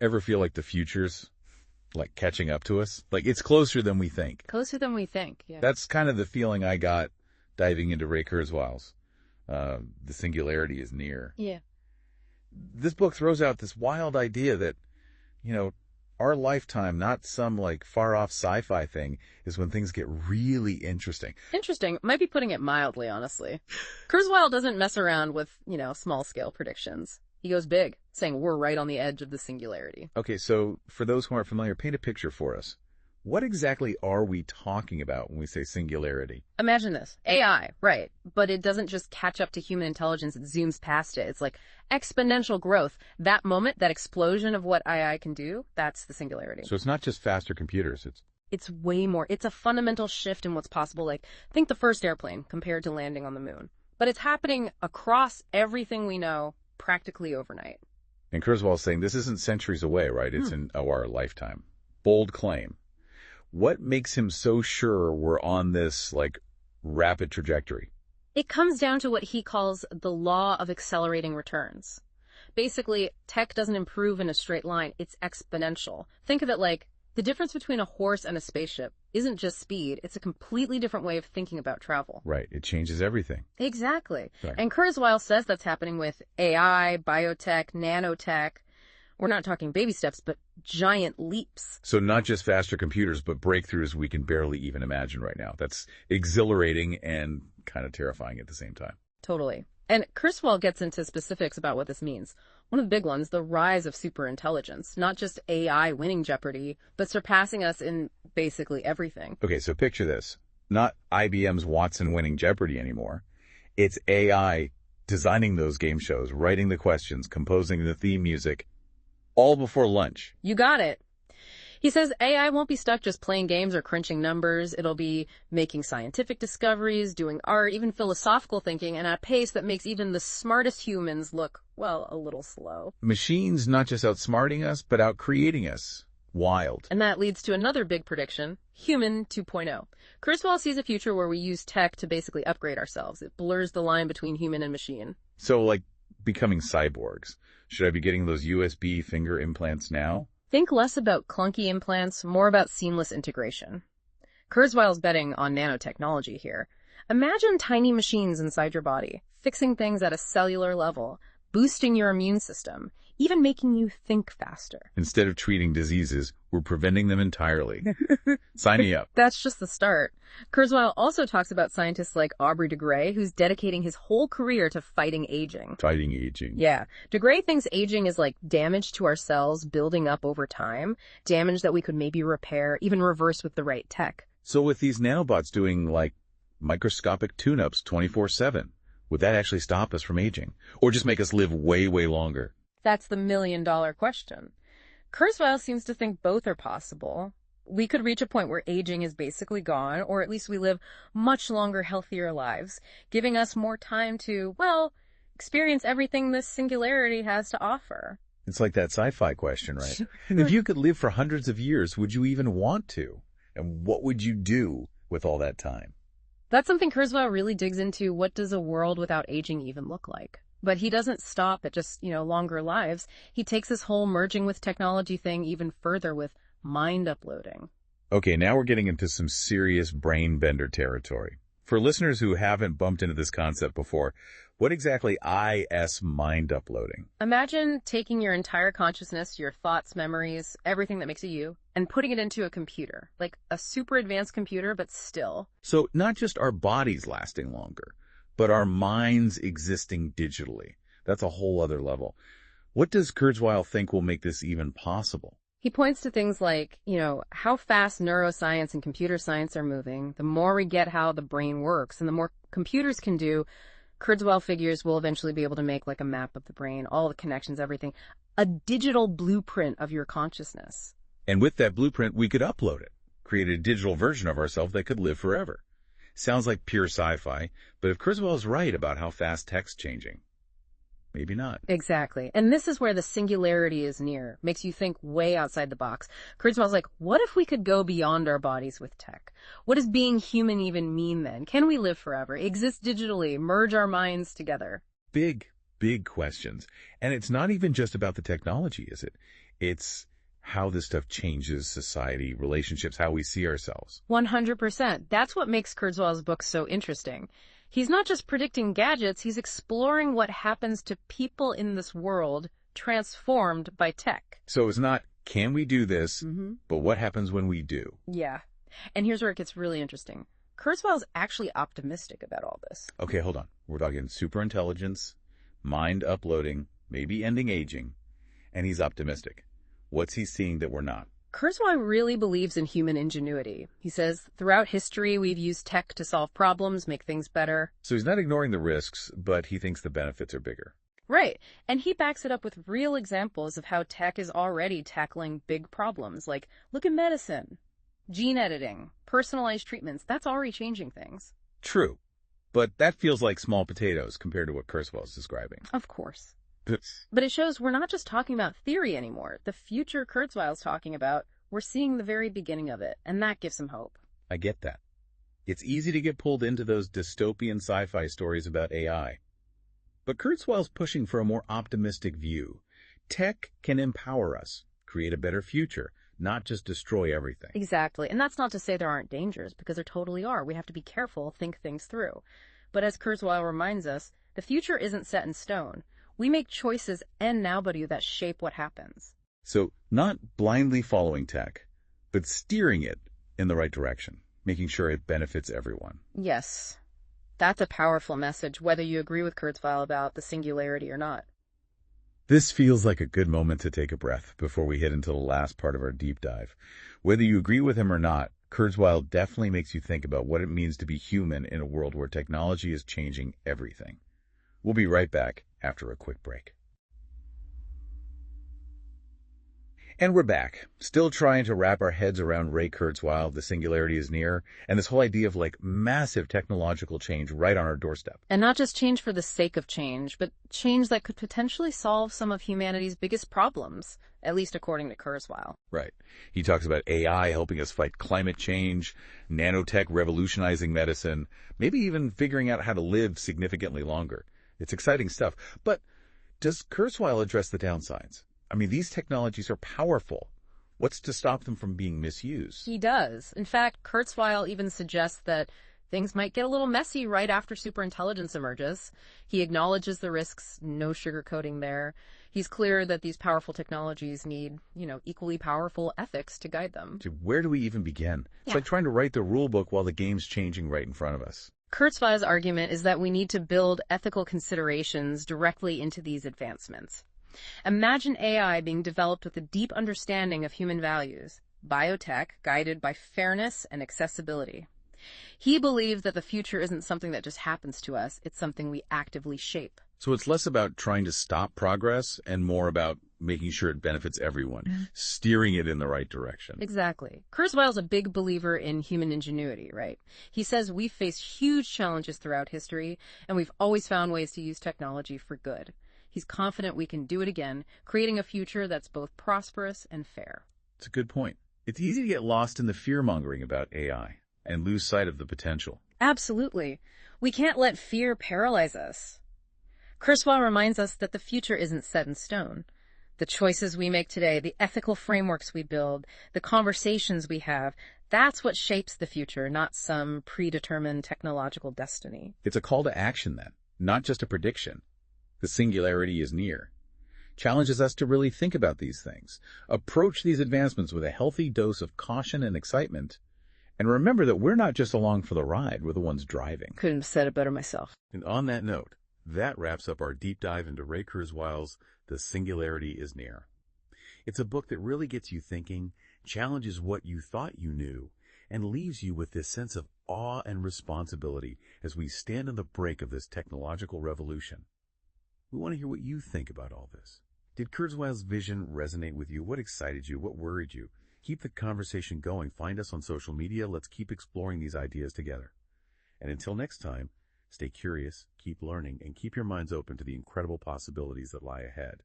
Ever feel like the future's like catching up to us? Like it's closer than we think. Closer than we think, yeah. That's kind of the feeling I got diving into Ray Kurzweil's The Singularity Is Near. Yeah. This book throws out this wild idea that, our lifetime, not some like far off sci-fi thing, is when things get really interesting. Interesting. Might be putting it mildly, honestly. Kurzweil doesn't mess around with, small scale predictions. He goes big, saying we're right on the edge of the singularity. Okay, so for those who aren't familiar, paint a picture for us. What exactly are we talking about when we say singularity? Imagine this. AI, right. But it doesn't just catch up to human intelligence. It zooms past it. It's like exponential growth. That moment, that explosion of what AI can do, that's the singularity. So it's not just faster computers. It's way more. It's a fundamental shift in what's possible. Like, think the first airplane compared to landing on the moon. But it's happening across everything we know practically overnight. And Kurzweil's saying this isn't centuries away, right? It's in our lifetime. Bold claim. What makes him so sure we're on this, rapid trajectory? It comes down to what he calls the law of accelerating returns. Basically, tech doesn't improve in a straight line. It's exponential. Think of it like the difference between a horse and a spaceship isn't just speed. It's a completely different way of thinking about travel. Right. It changes everything. Exactly. Right. And Kurzweil says that's happening with AI, biotech, nanotech. We're not talking baby steps, but giant leaps. So not just faster computers, but breakthroughs we can barely even imagine right now. That's exhilarating and kind of terrifying at the same time. Totally. And Kurzweil gets into specifics about what this means. One of the big ones, the rise of superintelligence. Not just AI winning Jeopardy, but surpassing us in basically everything. Okay, so picture this. Not IBM's Watson winning Jeopardy anymore. It's AI designing those game shows, writing the questions, composing the theme music, all before lunch. You got it. He says AI won't be stuck just playing games or crunching numbers. It'll be making scientific discoveries, doing art, even philosophical thinking, and at a pace that makes even the smartest humans look, well, a little slow. Machines not just outsmarting us, but out-creating us. Wild. And that leads to another big prediction, Human 2.0. Kurzweil sees a future where we use tech to basically upgrade ourselves. It blurs the line between human and machine. So, becoming cyborgs. Should I be getting those USB finger implants now? Think less about clunky implants, more about seamless integration. Kurzweil's betting on nanotechnology here. Imagine tiny machines inside your body, fixing things at a cellular level, boosting your immune system, even making you think faster. Instead of treating diseases, we're preventing them entirely. Sign me up. That's just the start. Kurzweil also talks about scientists like Aubrey de Grey, who's dedicating his whole career to fighting aging. Fighting aging. Yeah. De Grey thinks aging is like damage to our cells building up over time, damage that we could maybe repair, even reverse with the right tech. So with these nanobots doing, microscopic tune-ups 24/7, would that actually stop us from aging? Or just make us live way, way longer? That's the million-dollar question. Kurzweil seems to think both are possible. We could reach a point where aging is basically gone, or at least we live much longer, healthier lives, giving us more time to, experience everything this singularity has to offer. It's like that sci-fi question, right? If you could live for hundreds of years, would you even want to? And what would you do with all that time? That's something Kurzweil really digs into. What does a world without aging even look like? But he doesn't stop at just, longer lives. He takes this whole merging with technology thing even further with mind uploading. Okay, now we're getting into some serious brain bender territory. For listeners who haven't bumped into this concept before, what exactly is mind uploading? Imagine taking your entire consciousness, your thoughts, memories, everything that makes you, and putting it into a computer, like a super advanced computer, but still. So not just our bodies lasting longer, but our minds existing digitally. That's a whole other level. What does Kurzweil think will make this even possible? He points to things like, how fast neuroscience and computer science are moving. The more we get how the brain works and the more computers can do, Kurzweil figures we'll eventually be able to make a map of the brain, all the connections, everything, a digital blueprint of your consciousness. And with that blueprint, we could upload it, create a digital version of ourselves that could live forever. Sounds like pure sci-fi, but if Kurzweil's right about how fast tech's changing, maybe not. Exactly. And this is where the singularity is near. Makes you think way outside the box. Kurzweil's like, what if we could go beyond our bodies with tech? What does being human even mean then? Can we live forever, exist digitally, merge our minds together? Big, big questions. And it's not even just about the technology, is it? It's how this stuff changes society, relationships, how we see ourselves. 100%. That's what makes Kurzweil's book so interesting. He's not just predicting gadgets, he's exploring what happens to people in this world transformed by tech. So it's not, can we do this, but what happens when we do? Yeah. And here's where it gets really interesting. Kurzweil's actually optimistic about all this. Okay, hold on. We're talking superintelligence, mind uploading, maybe ending aging, and he's optimistic. What's he seeing that we're not? Kurzweil really believes in human ingenuity. He says, throughout history, we've used tech to solve problems, make things better. So he's not ignoring the risks, but he thinks the benefits are bigger. Right. And he backs it up with real examples of how tech is already tackling big problems, like look at medicine, gene editing, personalized treatments. That's already changing things. True. But that feels like small potatoes compared to what Kurzweil's describing. Of course. But it shows we're not just talking about theory anymore. The future Kurzweil's talking about, we're seeing the very beginning of it, and that gives him hope. I get that. It's easy to get pulled into those dystopian sci-fi stories about AI. But Kurzweil's pushing for a more optimistic view. Tech can empower us, create a better future, not just destroy everything. Exactly. And that's not to say there aren't dangers, because there totally are. We have to be careful, think things through. But as Kurzweil reminds us, the future isn't set in stone. We make choices and nobody that shape what happens. So not blindly following tech, but steering it in the right direction, making sure it benefits everyone. Yes. That's a powerful message, whether you agree with Kurzweil about the singularity or not. This feels like a good moment to take a breath before we head into the last part of our deep dive. Whether you agree with him or not, Kurzweil definitely makes you think about what it means to be human in a world where technology is changing everything. We'll be right back after a quick break. And we're back, still trying to wrap our heads around Ray Kurzweil, the singularity is near, and this whole idea of like massive technological change right on our doorstep. And not just change for the sake of change, but change that could potentially solve some of humanity's biggest problems, at least according to Kurzweil. Right. He talks about AI helping us fight climate change, nanotech revolutionizing medicine, maybe even figuring out how to live significantly longer. It's exciting stuff. But does Kurzweil address the downsides? I mean, these technologies are powerful. What's to stop them from being misused? He does. In fact, Kurzweil even suggests that things might get a little messy right after superintelligence emerges. He acknowledges the risks, no sugarcoating there. He's clear that these powerful technologies need, equally powerful ethics to guide them. Where do we even begin? It's like trying to write the rule book while the game's changing right in front of us. Kurzweil's argument is that we need to build ethical considerations directly into these advancements. Imagine AI being developed with a deep understanding of human values, biotech guided by fairness and accessibility. He believes that the future isn't something that just happens to us, it's something we actively shape. So it's less about trying to stop progress and more about making sure it benefits everyone, steering it in the right direction. Exactly. Kurzweil's a big believer in human ingenuity, right? He says we've faced huge challenges throughout history, and we've always found ways to use technology for good. He's confident we can do it again, creating a future that's both prosperous and fair. It's a good point. It's easy to get lost in the fear-mongering about AI and lose sight of the potential. Absolutely. We can't let fear paralyze us. Kurzweil reminds us that the future isn't set in stone. The choices we make today, the ethical frameworks we build, the conversations we have, that's what shapes the future, not some predetermined technological destiny. It's a call to action then, not just a prediction. The singularity is near. Challenges us to really think about these things, approach these advancements with a healthy dose of caution and excitement, and remember that we're not just along for the ride, we're the ones driving. Couldn't have said it better myself. And on that note, that wraps up our deep dive into Ray Kurzweil's The Singularity Is Near. It's a book that really gets you thinking, challenges what you thought you knew, and leaves you with this sense of awe and responsibility as we stand on the brink of this technological revolution. We want to hear what you think about all this. Did Kurzweil's vision resonate with you? What excited you? What worried you? Keep the conversation going. Find us on social media. Let's keep exploring these ideas together. And until next time, stay curious, keep learning, and keep your minds open to the incredible possibilities that lie ahead.